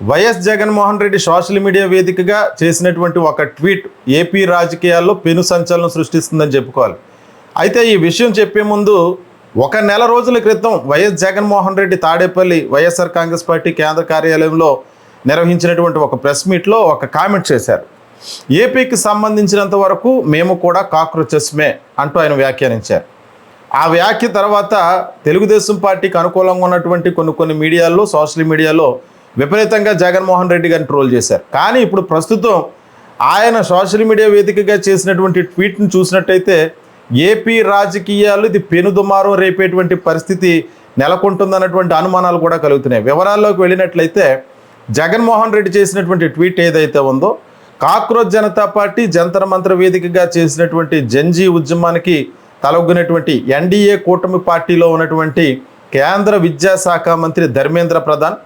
YS Jaganmohan Reddy social media వేదికగా చేసినటువంటి ఒక ట్వీట్ ఏపీ రాజకీయాల్లో పెను సంచలనం సృష్టిస్తుందని చెప్పుకోవాలి. అయితే ఈ విషయం చెప్పే ముందు ఒక నెల రోజుల క్రితం వైఎస్ జగన్మోహన్ రెడ్డి తాడేపల్లి వైఎస్ఆర్ కాంగ్రెస్ పార్టీ కేంద్ర కార్యాలయంలో నిర్వహించినటువంటి ఒక ప్రెస్ మీట్లో ఒక కామెంట్ చేశారు. ఏపీకి సంబంధించినంత వరకు మేము కూడా కాక్రోచెస్మే అంటూ ఆయన వ్యాఖ్యానించారు. ఆ వ్యాఖ్య తర్వాత తెలుగుదేశం పార్టీకి అనుకూలంగా ఉన్నటువంటి కొన్ని మీడియాల్లో, సోషల్ మీడియాలో విపరీతంగా జగన్మోహన్ రెడ్డి గారిని ట్రోల్ చేశారు. కానీ ఇప్పుడు ప్రస్తుతం ఆయన సోషల్ మీడియా వేదికగా చేసినటువంటి ట్వీట్ను చూసినట్టయితే ఏపీ రాజకీయాలు ఇది పెనుదుమారం రేపేటువంటి పరిస్థితి నెలకొంటుందన్నటువంటి అనుమానాలు కూడా కలుగుతున్నాయి. వివరాల్లోకి వెళ్ళినట్లయితే జగన్మోహన్ రెడ్డి చేసినటువంటి ట్వీట్ ఏదైతే ఉందో, కాక్రోచ్ జనతా పార్టీ జంతర్ మంతర్ వేదికగా చేసినటువంటి జంజీ ఉద్యమానికి తలొగ్గినటువంటి ఎన్డీఏ కూటమి పార్టీలో ఉన్నటువంటి కేంద్ర విద్యాశాఖ మంత్రి ధర్మేంద్ర ప్రధాన్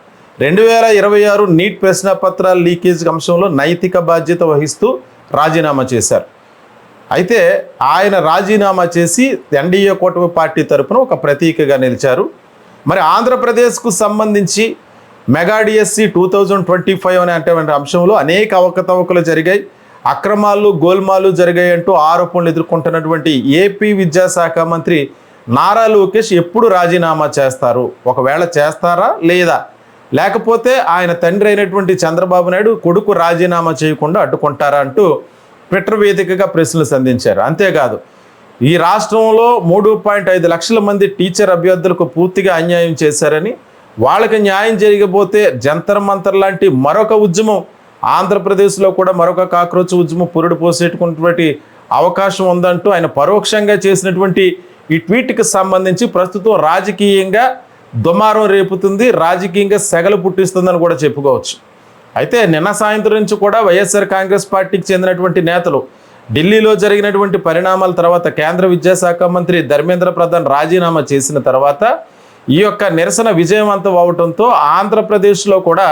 2026 నీట్ ప్రశ్నపత్రాల లీకేజ్ అంశంలో నైతిక బాధ్యత వహిస్తూ రాజీనామా చేశారు. అయితే ఆయన రాజీనామా చేసి ఎన్డీఏ కూటమి పార్టీ తరపున ఒక ప్రతీకగా నిలిచారు. మరి ఆంధ్రప్రదేశ్కు సంబంధించి మెగా డిఎస్సి 2025 అనేటువంటి అంశంలో అనేక అవకతవకలు జరిగాయి, అక్రమాలు గోల్మాలు జరిగాయి అంటూ ఆరోపణలు ఎదుర్కొంటున్నటువంటి ఏపీ విద్యాశాఖ మంత్రి నారా లోకేష్ ఎప్పుడు రాజీనామా చేస్తారు, ఒకవేళ చేస్తారా లేదా, లేకపోతే ఆయన తండ్రి అయినటువంటి చంద్రబాబు నాయుడు కొడుకు రాజీనామా చేయకుండా అడ్డుకుంటారా అంటూ ట్విట్టర్ వేదికగా ప్రశ్నలు సంధించారు. అంతేకాదు ఈ రాష్ట్రంలో 3.5 లక్షల మంది టీచర్ అభ్యర్థులకు పూర్తిగా అన్యాయం చేశారని, వాళ్ళకి న్యాయం జరిగిపోతే జంతర్ మంతర్ లాంటి మరొక ఉద్యమం ఆంధ్రప్రదేశ్లో కూడా మరొక కాక్రోచ్ ఉద్యమం పురుడు పోసేటువంటి అవకాశం ఉందంటూ ఆయన పరోక్షంగా చేసినటువంటి ఈ ట్వీట్కి సంబంధించి ప్రస్తుతం రాజకీయంగా దుమారం రేపుతుంది, రాజకీయంగా సెగలు పుట్టిస్తుందని కూడా చెప్పుకోవచ్చు. అయితే నిన్న సాయంత్రం నుంచి కూడా వైఎస్ఆర్ కాంగ్రెస్ పార్టీకి చెందినటువంటి నేతలు ఢిల్లీలో జరిగినటువంటి పరిణామాల తర్వాత కేంద్ర విద్యాశాఖ మంత్రి ధర్మేంద్ర ప్రధాన్ రాజీనామా చేసిన తర్వాత ఈ యొక్క నిరసన విజయవంతం అవడంతో ఆంధ్రప్రదేశ్లో కూడా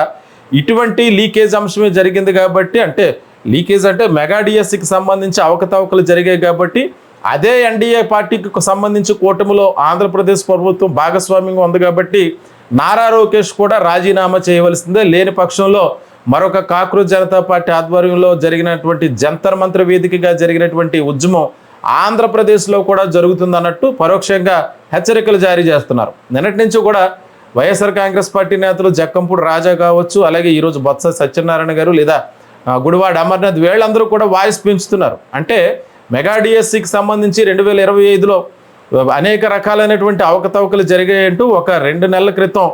ఇటువంటి లీకేజ్ అంశమే జరిగింది కాబట్టి, అంటే లీకేజ్ అంటే మెగా డిఎస్సికి సంబంధించి అవకతవకలు జరిగాయి కాబట్టి అదే ఎన్డీఏ పార్టీకి సంబంధించి కూటమిలో ఆంధ్రప్రదేశ్ ప్రభుత్వం భాగస్వామ్యంగా ఉంది కాబట్టి నారా లోకేష్ కూడా రాజీనామా చేయవలసిందే, లేని పక్షంలో మరొక కాక్రోచ్ జనతా పార్టీ ఆధ్వర్యంలో జరిగినటువంటి జంతర్ మంతర్ వేదికగా జరిగినటువంటి ఉద్యమం ఆంధ్రప్రదేశ్లో కూడా జరుగుతుందన్నట్టు పరోక్షంగా హెచ్చరికలు జారీ చేస్తున్నారు. నిన్నటి నుంచి కూడా వైఎస్ఆర్ కాంగ్రెస్ పార్టీ నేతలు జక్కంపూడి రాజా కావచ్చు, అలాగే ఈరోజు బొత్స సత్యనారాయణ గారు లేదా గుడివాడ అమర్నాథ్ వీళ్ళందరూ కూడా వాయిస్ పెంచుతున్నారు. అంటే మెగా డిఎస్సికి సంబంధించి 2025లో అనేక రకాలైనటువంటి అవకతవకలు జరిగాయంటూ ఒక 2 నెలల క్రితం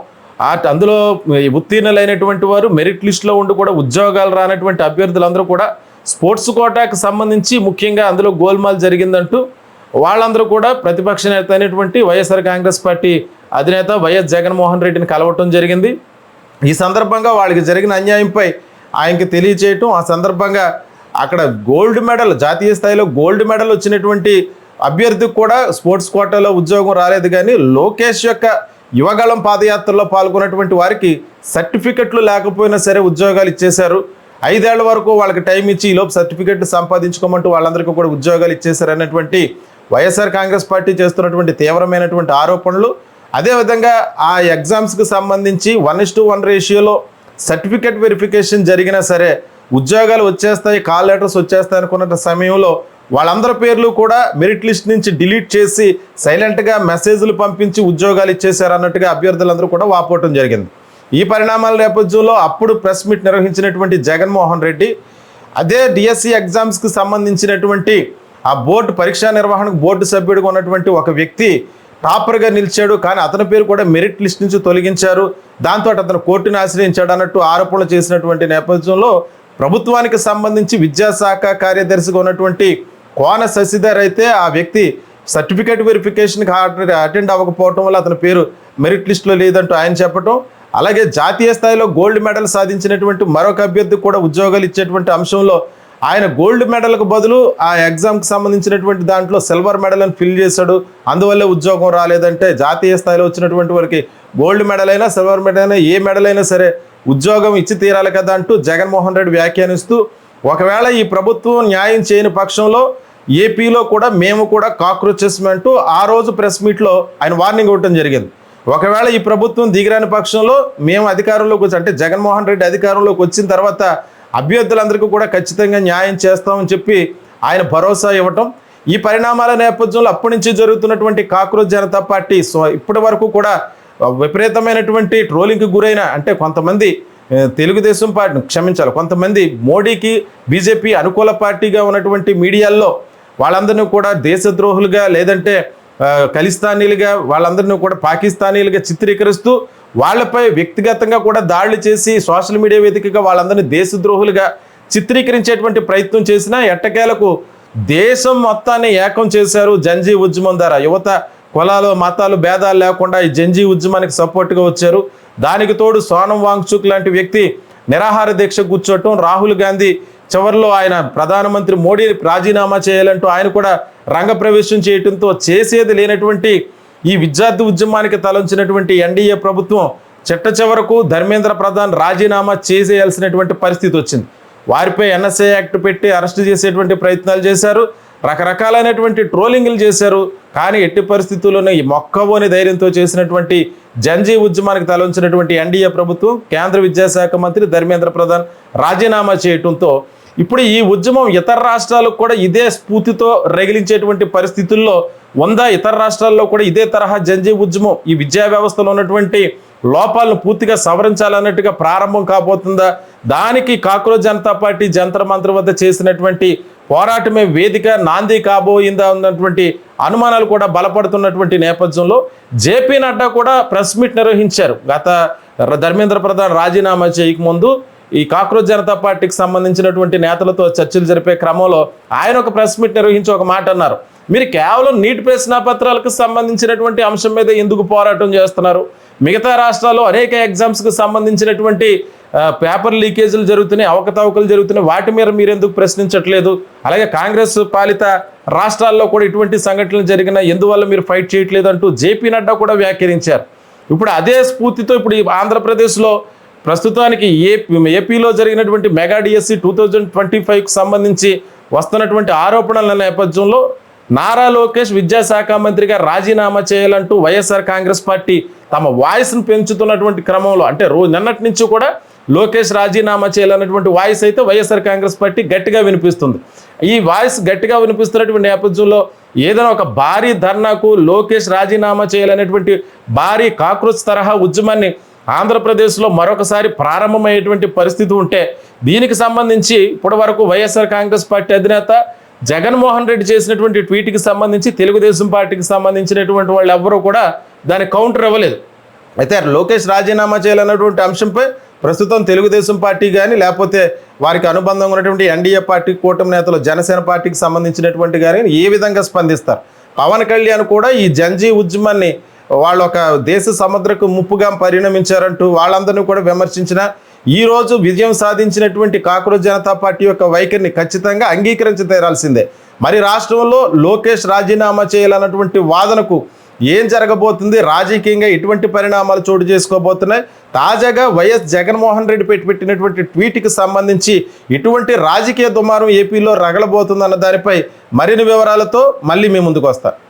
అందులో ఉత్తీర్ణులైనటువంటి వారు మెరిట్ లిస్టులో ఉండి కూడా ఉద్యోగాలు రానటువంటి అభ్యర్థులందరూ కూడా స్పోర్ట్స్ కోటాకు సంబంధించి ముఖ్యంగా అందులో గోల్మాల్ జరిగిందంటూ వాళ్ళందరూ కూడా ప్రతిపక్ష నేత అయినటువంటి వైఎస్ఆర్ కాంగ్రెస్ పార్టీ అధినేత వైఎస్ జగన్మోహన్ రెడ్డిని కలవటం జరిగింది. ఈ సందర్భంగా వాళ్ళకి జరిగిన అన్యాయంపై ఆయనకి తెలియచేయటం, ఆ సందర్భంగా అక్కడ గోల్డ్ మెడల్, జాతీయ స్థాయిలో గోల్డ్ మెడల్ వచ్చినటువంటి అభ్యర్థికి కూడా స్పోర్ట్స్ కోటాలో ఉద్యోగం రాలేదు. కానీ లోకేష్ యొక్క యువగళం పాదయాత్రలో పాల్గొన్నటువంటి వారికి సర్టిఫికెట్లు లేకపోయినా సరే ఉద్యోగాలు ఇచ్చేశారు. 5 ఏళ్ల వరకు వాళ్ళకి టైం ఇచ్చి ఈలోపు సర్టిఫికెట్లు సంపాదించుకోమంటూ వాళ్ళందరికీ కూడా ఉద్యోగాలు ఇచ్చేశారు అన్నటువంటి వైఎస్ఆర్ కాంగ్రెస్ పార్టీ చేస్తున్నటువంటి తీవ్రమైనటువంటి ఆరోపణలు. అదేవిధంగా ఆ ఎగ్జామ్స్కి సంబంధించి 1:1 రేషియోలో సర్టిఫికెట్ వెరిఫికేషన్ జరిగినా సరే ఉద్యోగాలు వచ్చేస్తాయి, కాల్ లెటర్స్ వచ్చేస్తాయి అనుకున్న సమయంలో వాళ్ళందరి పేర్లు కూడా మెరిట్ లిస్ట్ నుంచి డిలీట్ చేసి సైలెంట్గా మెసేజ్లు పంపించి ఉద్యోగాలు ఇచ్చేశారు అన్నట్టుగా అభ్యర్థులందరూ కూడా వాపోవటం జరిగింది. ఈ పరిణామాల నేపథ్యంలో అప్పుడు ప్రెస్ మీట్ నిర్వహించినటువంటి జగన్మోహన్ రెడ్డి అదే డిఎస్సి ఎగ్జామ్స్కి సంబంధించినటువంటి ఆ బోర్డు పరీక్షా నిర్వహణకు బోర్డు సభ్యుడిగా ఉన్నటువంటి ఒక వ్యక్తి టాపర్గా నిలిచాడు, కానీ అతని పేరు కూడా మెరిట్ లిస్ట్ నుంచి తొలగించారు, దాంతో అతను కోర్టును ఆశ్రయించాడు అన్నట్టు ఆరోపణలు చేసినటువంటి నేపథ్యంలో ప్రభుత్వానికి సంబంధించి విద్యాశాఖ కార్యదర్శిగా ఉన్నటువంటి కోన శశిధర్ అయితే ఆ వ్యక్తి సర్టిఫికేట్ వెరిఫికేషన్కి అటెండ్ అవ్వకపోవటం వల్ల అతని పేరు మెరిట్ లిస్టులో లేదంటూ ఆయన చెప్పటం, అలాగే జాతీయ స్థాయిలో గోల్డ్ మెడల్ సాధించినటువంటి మరొక అభ్యర్థికి కూడా ఉద్యోగాలు ఇచ్చేటువంటి అంశంలో ఆయన గోల్డ్ మెడల్కు బదులు ఆ ఎగ్జామ్కి సంబంధించినటువంటి దాంట్లో సిల్వర్ మెడల్ అని ఫిల్ చేశాడు, అందువల్లే ఉద్యోగం రాలేదంటే జాతీయ స్థాయిలో వచ్చినటువంటి వారికి గోల్డ్ మెడల్ అయినా సిల్వర్ మెడల్ అయినా ఏ మెడల్ అయినా సరే ఉద్యోగం ఇచ్చి తీరాలి కదా అంటూ జగన్మోహన్ రెడ్డి వ్యాఖ్యానిస్తూ, ఒకవేళ ఈ ప్రభుత్వం న్యాయం చేయని పక్షంలో ఏపీలో కూడా మేము కూడా కాక్రోచెస్ అంటూ ఆ రోజు ప్రెస్ మీట్లో ఆయన వార్నింగ్ ఇవ్వటం జరిగింది. ఒకవేళ ఈ ప్రభుత్వం దిగిరాని పక్షంలో మేము అధికారంలోకి వచ్చి అంటే జగన్మోహన్ రెడ్డి అధికారంలోకి వచ్చిన తర్వాత అభ్యర్థులందరికీ కూడా ఖచ్చితంగా న్యాయం చేస్తామని చెప్పి ఆయన భరోసా ఇవ్వటం, ఈ పరిణామాల నేపథ్యంలో అప్పటి నుంచి జరుగుతున్నటువంటి కాక్రోచ్ జనతా పార్టీ ఇప్పటి వరకు కూడా విపరీతమైనటువంటి ట్రోలింగ్కి గురైన అంటే కొంతమంది తెలుగుదేశం పార్టీ క్షమించాలి కొంతమంది మోడీకి బీజేపీ అనుకూల పార్టీగా ఉన్నటువంటి మీడియాల్లో వాళ్ళందరినీ కూడా దేశద్రోహులుగా లేదంటే ఖలిస్తానీలుగా వాళ్ళందరినీ కూడా పాకిస్తానీలుగా చిత్రీకరిస్తూ వాళ్ళపై వ్యక్తిగతంగా కూడా దాడులు చేసి సోషల్ మీడియా వేదికగా వాళ్ళందరినీ దేశద్రోహులుగా చిత్రీకరించేటువంటి ప్రయత్నం చేసినా ఎట్టకేలకు దేశం మొత్తాన్ని ఏకం చేశారు జంజీ ఉద్యమం ద్వారా. యువత కులాలు మతాలు భేదాలు లేకుండా ఈ జంజీ ఉద్యమానికి సపోర్ట్గా వచ్చారు. దానికి తోడు సోనం వాంగ్చుక్ లాంటి వ్యక్తి నిరాహార దీక్ష కూర్చోవటం, రాహుల్ గాంధీ చివరిలో ఆయన ప్రధానమంత్రి మోడీ రాజీనామా చేయాలంటూ ఆయన కూడా రంగప్రవేశం చేయడంతో చేసేది లేనటువంటి ఈ విద్యార్థి ఉద్యమానికి తలంచినటువంటి ఎన్డీఏ ప్రభుత్వం చిట్ట చివరకు ధర్మేంద్ర ప్రధాన్ రాజీనామా చేసేయాల్సినటువంటి పరిస్థితి వచ్చింది. వారిపై ఎన్ఎస్ఏ యాక్ట్ పెట్టి అరెస్ట్ చేసేటువంటి ప్రయత్నాలు చేశారు, రకరకాలైనటువంటి ట్రోలింగ్లు చేశారు. కానీ ఎట్టి పరిస్థితుల్లోనే ఈ మొక్కవోని ధైర్యంతో చేసినటువంటి జంజీ ఉద్యమానికి తలంచినటువంటి ఎన్డీఏ ప్రభుత్వం కేంద్ర విద్యాశాఖ మంత్రి ధర్మేంద్ర ప్రధాన్ రాజీనామా చేయడంతో ఇప్పుడు ఈ ఉద్యమం ఇతర రాష్ట్రాలకు కూడా ఇదే స్ఫూర్తితో రగిలించేటువంటి పరిస్థితుల్లో ఉందా? ఇతర రాష్ట్రాల్లో కూడా ఇదే తరహా జంజీ ఉద్యమం ఈ విద్యా వ్యవస్థలో ఉన్నటువంటి లోపాలను పూర్తిగా సవరించాలన్నట్టుగా ప్రారంభం కాబోతుందా? దానికి కాక్రోచ్ జనతా పార్టీ జంతర్ మంతర్ వద్ద చేసినటువంటి పోరాటమే వేదిక నాంది కాబోయిందా అన్నటువంటి అనుమానాలు కూడా బలపడుతున్నటువంటి నేపథ్యంలో జేపీ నడ్డా కూడా ప్రెస్ మీట్ నిర్వహించారు. గత ధర్మేంద్ర ప్రధాన్ రాజీనామా చేయకముందు ఈ కాక్రోచ్ జనతా పార్టీకి సంబంధించినటువంటి నేతలతో చర్చలు జరిపే క్రమంలో ఆయన ఒక ప్రెస్ మీట్ నిర్వహించి ఒక మాట అన్నారు, మీరు కేవలం నీట్ ప్రశ్నాపత్రాలకు సంబంధించినటువంటి అంశం మీద ఎందుకు పోరాటం చేస్తున్నారు? మిగతా రాష్ట్రాల్లో అనేక ఎగ్జామ్స్కి సంబంధించినటువంటి పేపర్ లీకేజీలు జరుగుతున్నాయి, అవకతవకలు జరుగుతున్నాయి, వాటి మీద మీరు ఎందుకు ప్రశ్నించట్లేదు? అలాగే కాంగ్రెస్ పాలిత రాష్ట్రాల్లో కూడా ఇటువంటి సంఘటనలు జరిగిన ఎందువల్ల మీరు ఫైట్ చేయట్లేదు అంటూ జేపీ నడ్డా కూడా వ్యాఖ్యానించారు. ఇప్పుడు అదే స్ఫూర్తితో ఇప్పుడు ఆంధ్రప్రదేశ్లో ప్రస్తుతానికి ఏపీలో జరిగినటువంటి మెగా డిఎస్సి 2025కు సంబంధించి వస్తున్నటువంటి ఆరోపణల నేపథ్యంలో నారా లోకేష్ విద్యాశాఖ మంత్రిగా రాజీనామా చేయాలంటూ వైఎస్ఆర్ కాంగ్రెస్ పార్టీ తమ వాయిస్ను పెంచుతున్నటువంటి క్రమంలో అంటే నిన్నటి నుంచి కూడా లోకేష్ రాజీనామా చేయాలన్నటువంటి వాయిస్ అయితే వైఎస్ఆర్ కాంగ్రెస్ పార్టీ గట్టిగా వినిపిస్తుంది. ఈ వాయిస్ గట్టిగా వినిపిస్తున్నటువంటి నేపథ్యంలో ఏదైనా ఒక భారీ ధర్నాకు లోకేష్ రాజీనామా చేయాలనేటువంటి భారీ కాక్రోచ్ తరహా ఉద్యమాన్ని ఆంధ్రప్రదేశ్లో మరొకసారి ప్రారంభమయ్యేటువంటి పరిస్థితి ఉంటే దీనికి సంబంధించి ఇప్పటి వరకు వైఎస్ఆర్ కాంగ్రెస్ పార్టీ అధినేత జగన్మోహన్ రెడ్డి చేసినటువంటి ట్వీట్కి సంబంధించి తెలుగుదేశం పార్టీకి సంబంధించినటువంటి వాళ్ళు ఎవ్వరూ కూడా దానికి కౌంటర్ ఇవ్వలేదు. అయితే లోకేష్ రాజీనామా చేయాలన్నటువంటి అంశంపై ప్రస్తుతం తెలుగుదేశం పార్టీ కానీ లేకపోతే వారికి అనుబంధంగా ఉన్నటువంటి ఎన్డీఏ పార్టీ కూటమి నేతలు జనసేన పార్టీకి సంబంధించినటువంటి కానీ ఏ విధంగా స్పందిస్తారు? పవన్ కళ్యాణ్ కూడా ఈ జంజీ ఉద్యమాన్ని వాళ్ళు ఒక దేశ సముద్రకు ముప్పుగా పరిణమించారంటూ వాళ్ళందరినీ కూడా విమర్శించిన ఈరోజు విజయం సాధించినటువంటి కాక్రోచ్ జనతా పార్టీ యొక్క వైఖరిని ఖచ్చితంగా అంగీకరించి తీరాల్సిందే. మరి రాష్ట్రంలో లోకేష్ రాజీనామా చేయాలన్నటువంటి వాదనకు ఏం జరగబోతుంది, రాజకీయంగా ఎటువంటి పరిణామాలు చోటు చేసుకోబోతున్నాయి, తాజాగా వైఎస్ జగన్మోహన్ రెడ్డి పెట్టినటువంటి ట్వీట్కి సంబంధించి ఇటువంటి రాజకీయ దుమారం ఏపీలో రగలబోతుందన్న దానిపై మరిన్ని వివరాలతో మళ్ళీ మీ ముందుకు వస్తా.